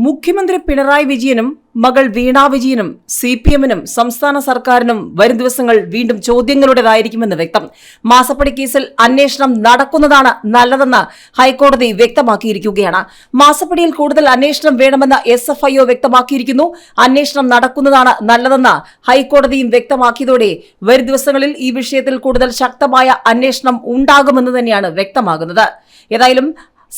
മുഖ്യമന്ത്രി പിണറായി വിജയനും മകൾ വീണ വിജയനും CPM-നും സംസ്ഥാന സർക്കാരിനും വരും ദിവസങ്ങൾ വീണ്ടും ചോദ്യങ്ങളുടേതായിരിക്കുമെന്ന് വ്യക്തം. മാസപ്പടി കേസിൽ അന്വേഷണം നടക്കുന്നതാണ് നല്ലതെന്ന് ഹൈക്കോടതി വ്യക്തമാക്കിയിരിക്കുകയാണ്. മാസപ്പടിയിൽ കൂടുതൽ അന്വേഷണം വേണമെന്ന് SFIO വ്യക്തമാക്കിയിരിക്കുന്നു. അന്വേഷണം നടക്കുന്നതാണ് നല്ലതെന്ന് ഹൈക്കോടതിയും വ്യക്തമാക്കിയതോടെ വരും ദിവസങ്ങളിൽ ഈ വിഷയത്തിൽ കൂടുതൽ ശക്തമായ അന്വേഷണം ഉണ്ടാകുമെന്ന് തന്നെയാണ് വ്യക്തമാകുന്നത്. ഏതായാലും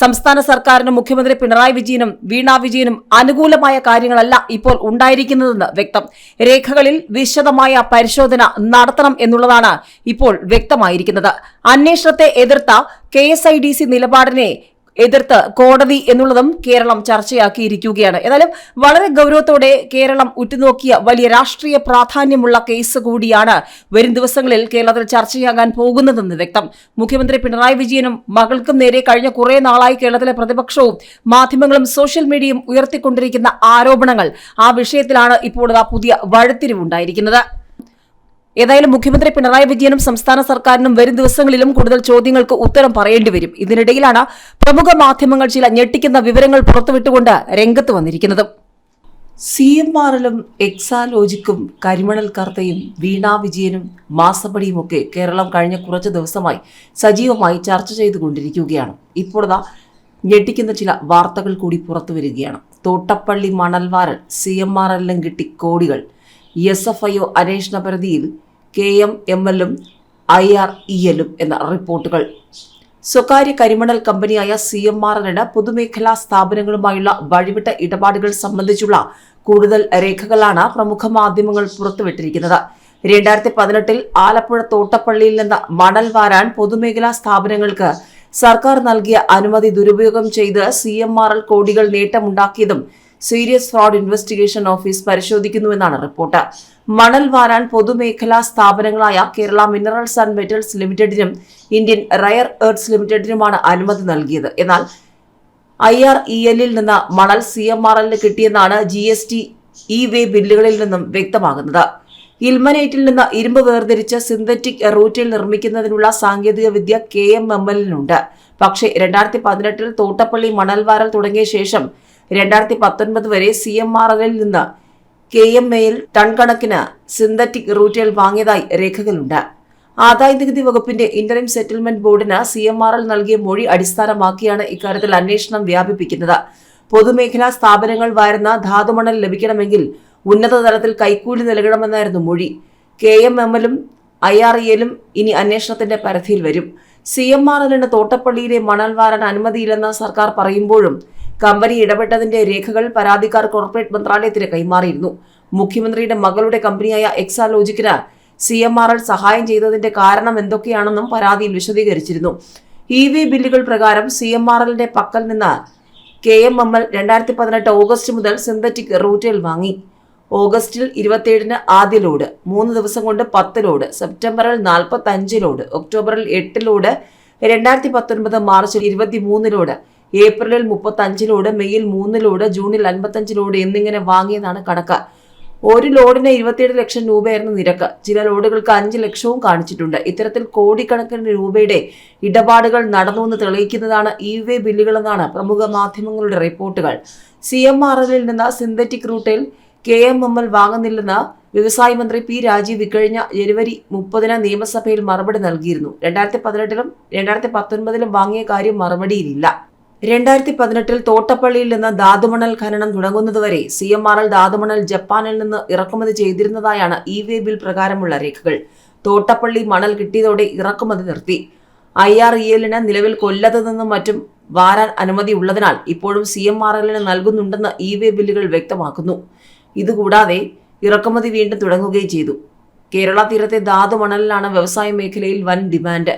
സംസ്ഥാന സർക്കാരിനും മുഖ്യമന്ത്രി പിണറായി വിജയനും വീണ വിജയനും അനുകൂലമായ കാര്യങ്ങളല്ല ഇപ്പോൾ ഉണ്ടായിരിക്കുന്നതെന്ന് വ്യക്തം. രേഖകളിൽ വിശദമായ പരിശോധന നടത്തണം എന്നുള്ളതാണ് ഇപ്പോൾ വ്യക്തമായിരിക്കുന്നത്. അന്വേഷണത്തെ എതിർത്ത KSIDC നിലപാടിനെ എതിർത്ത് കോടതി എന്നുള്ളതും കേരളം ചർച്ചയാക്കിയിരിക്കുകയാണ്. ഏതായാലും വളരെ ഗൗരവത്തോടെ കേരളം ഉറ്റുനോക്കിയ വലിയ രാഷ്ട്രീയ പ്രാധാന്യമുള്ള കേസ് കൂടിയാണ് വരും ദിവസങ്ങളിൽ കേരളത്തിൽ ചർച്ചയാകാൻ പോകുന്നതെന്ന് വ്യക്തം. മുഖ്യമന്ത്രി പിണറായി വിജയനും മകൾക്കും നേരെ കഴിഞ്ഞ കുറെ നാളായി കേരളത്തിലെ പ്രതിപക്ഷവും മാധ്യമങ്ങളും സോഷ്യൽ മീഡിയയും ഉയർത്തിക്കൊണ്ടിരിക്കുന്ന ആരോപണങ്ങൾ, ആ വിഷയത്തിലാണ് ഇപ്പോൾ പുതിയ വഴിത്തിരിവുണ്ടായിരിക്കുന്നത്. ഏതായാലും മുഖ്യമന്ത്രി പിണറായി വിജയനും സംസ്ഥാന സർക്കാരിനും വരും ദിവസങ്ങളിലും കൂടുതൽ ചോദ്യങ്ങൾക്ക് ഉത്തരം പറയേണ്ടി വരും. ഇതിനിടയിലാണ് പ്രമുഖ മാധ്യമങ്ങൾ ചില ഞെട്ടിക്കുന്ന വിവരങ്ങൾ പുറത്തുവിട്ടുകൊണ്ട് രംഗത്ത് വന്നിരിക്കുന്നത്. CMRL-ഉം എക്സാലോജിക്കും കരിമണൽ കർത്തയും വീണ വിജയനും മാസപ്പടിയുമൊക്കെ കേരളം കഴിഞ്ഞ കുറച്ച് ദിവസമായി സജീവമായി ചർച്ച ചെയ്തുകൊണ്ടിരിക്കുകയാണ്. ഇപ്പോൾ ഞെട്ടിക്കുന്ന ചില വാർത്തകൾ കൂടി പുറത്തുവരികയാണ്. തോട്ടപ്പള്ളി മണൽവാരൽ CMRL-നും കിട്ടി കോടികൾ. SFIO അന്വേഷണ പരിധിയിൽ KMML-ഉം IREL-ഉം എന്ന റിപ്പോർട്ടുകൾ. സ്വകാര്യ കരിമണൽ കമ്പനിയായ CMRL-ന് പൊതുമേഖലാ സ്ഥാപനങ്ങളുമായുള്ള വഴിവിട്ട ഇടപാടുകൾ സംബന്ധിച്ചുള്ള കൂടുതൽ രേഖകളാണ് പ്രമുഖ മാധ്യമങ്ങൾ പുറത്തുവിട്ടിരിക്കുന്നത്. 2018-ൽ ആലപ്പുഴ തോട്ടപ്പള്ളിയിൽ നിന്ന് മണൽ വാരാൻ പൊതുമേഖലാ സ്ഥാപനങ്ങൾക്ക് സർക്കാർ നൽകിയ അനുമതി ദുരുപയോഗം ചെയ്ത് CMRL കോടികൾ നേട്ടമുണ്ടാക്കിയതും സീരിയസ് ഫ്രോഡ് ഇൻവെസ്റ്റിഗേഷൻ ഓഫീസ് പരിശോധിക്കുന്നുവെന്നാണ് റിപ്പോർട്ട്. മണൽ വാരാൻ പൊതുമേഖലാ സ്ഥാപനങ്ങളായ കേരള മിനറൽസ് ആൻഡ് മെറ്റൽസ് ലിമിറ്റഡിനും ഇന്ത്യൻ റയർ എർത്ത്സ് ലിമിറ്റഡിനുമാണ് അനുമതി നൽകിയത്. എന്നാൽ IREL-ൽ നിന്ന് മണൽ CMRL-ന് കിട്ടിയെന്നാണ് GST E-Way ബില്ലുകളിൽ നിന്നും വ്യക്തമാകുന്നത്. ഇൽമനൈറ്റിൽ നിന്ന് ഇരുമ്പ് വേർതിരിച്ച് സിന്തറ്റിക് റൂറ്റിൽ നിർമ്മിക്കുന്നതിനുള്ള സാങ്കേതിക വിദ്യ KMML-നുണ്ട്. പക്ഷേ 2018-ൽ തോട്ടപ്പള്ളി മണൽവാരൽ തുടങ്ങിയ ശേഷം 2019 വരെ CMRL-ൽ നിന്ന് KMAL ടൺ കണക്കിന് സിന്തറ്റിക് റൂറ്റേൽ വാങ്ങിയതായി രേഖകളുണ്ട്. ആദായനികുതി വകുപ്പിന്റെ ഇന്ററിം സെറ്റിൽമെന്റ് ബോർഡിന് CMRL നൽകിയ മൊഴി അടിസ്ഥാനമാക്കിയാണ് ഇക്കാര്യത്തിൽ അന്വേഷണം വ്യാപിപ്പിക്കുന്നത്. പൊതുമേഖലാ സ്ഥാപനങ്ങൾ വാരുന്ന ധാതുമണൽ ലഭിക്കണമെങ്കിൽ ഉന്നത തലത്തിൽ കൈക്കൂലി നൽകണമെന്നായിരുന്നു മൊഴി. KMML-ഉം IREL-ഉം ഇനി അന്വേഷണത്തിന്റെ പരിധിയിൽ വരും. CMRL-ന് തോട്ടപ്പള്ളിയിലെ മണൽ വാരാൻ അനുമതിയില്ലെന്ന് സർക്കാർ പറയുമ്പോഴും കമ്പനി ഇടപെട്ടതിന്റെ രേഖകൾ പരാതിക്കാർ കോർപ്പറേറ്റ് മന്ത്രാലയത്തിന് കൈമാറിയിരുന്നു. മുഖ്യമന്ത്രിയുടെ മകളുടെ കമ്പനിയായ എക്സാലോജിക്കിന് CMRL സഹായം ചെയ്തതിന്റെ കാരണം എന്തൊക്കെയാണെന്നും പരാതിയിൽ വിശദീകരിച്ചിരുന്നു. E-Way ബില്ലുകൾ പ്രകാരം CMRL-ന്റെ പക്കൽ നിന്ന് KMML 2018 ഓഗസ്റ്റ് മുതൽ സിന്തറ്റിക് റൂറ്റേൽ വാങ്ങി. ഓഗസ്റ്റിൽ 27-ന് ആദ്യ ലോഡ്, 3 ദിവസം കൊണ്ട് 10 ലോഡ്, സെപ്റ്റംബറിൽ 45 ലോഡ്, ഒക്ടോബറിൽ 8 ലോഡ്, 2019 മാർച്ചിൽ 23 ലോഡ്, ഏപ്രിലിൽ 35 ലോഡ്, മെയ്യിൽ 3 ലോഡ്, ജൂണിൽ 55 ലോഡ് എന്നിങ്ങനെ വാങ്ങിയതാണ് കണക്ക്. ഒരു ലോഡിന് 27 ലക്ഷം രൂപയായിരുന്നു നിരക്ക്. ചില ലോഡുകൾക്ക് 5 ലക്ഷവും കാണിച്ചിട്ടുണ്ട്. ഇത്തരത്തിൽ കോടിക്കണക്കിന് രൂപയുടെ ഇടപാടുകൾ നടന്നുവെന്ന് തെളിയിക്കുന്നതാണ് E-Way ബില്ലുകളെന്നാണ് പ്രമുഖ മാധ്യമങ്ങളുടെ റിപ്പോർട്ടുകൾ. CMRL-ൽ നിന്ന് സിന്തറ്റിക് റൂട്ടിൽ KMML വാങ്ങുന്നില്ലെന്ന് വ്യവസായ മന്ത്രി P. രാജീവ് ഇക്കഴിഞ്ഞ ജനുവരി 30-ന് നിയമസഭയിൽ മറുപടി നൽകിയിരുന്നു. 2018-ലും 2019-ലും വാങ്ങിയ കാര്യം മറുപടിയിലില്ല. 2018-ൽ തോട്ടപ്പള്ളിയിൽ നിന്ന് ധാതുമണൽ ഖനനം തുടങ്ങുന്നതുവരെ CMRL ധാതുമണൽ ജപ്പാനിൽ നിന്ന് ഇറക്കുമതി ചെയ്തിരുന്നതായാണ് E-Way ബിൽ പ്രകാരമുള്ള രേഖകൾ. തോട്ടപ്പള്ളി മണൽ കിട്ടിയതോടെ ഇറക്കുമതി നിർത്തി. IREL-ന് നിലവിൽ കൊല്ലത്ത് നിന്നും മറ്റും വാരാൻ അനുമതി ഉള്ളതിനാൽ ഇപ്പോഴും CMRL-ന് നൽകുന്നുണ്ടെന്ന് E-Way ബില്ലുകൾ വ്യക്തമാക്കുന്നു. ഇതുകൂടാതെ ഇറക്കുമതി വീണ്ടും തുടങ്ങുകയും ചെയ്തു. കേരള തീരത്തെ ധാതുമണലിലാണ് വ്യവസായ മേഖലയിൽ വൻ ഡിമാൻഡ്.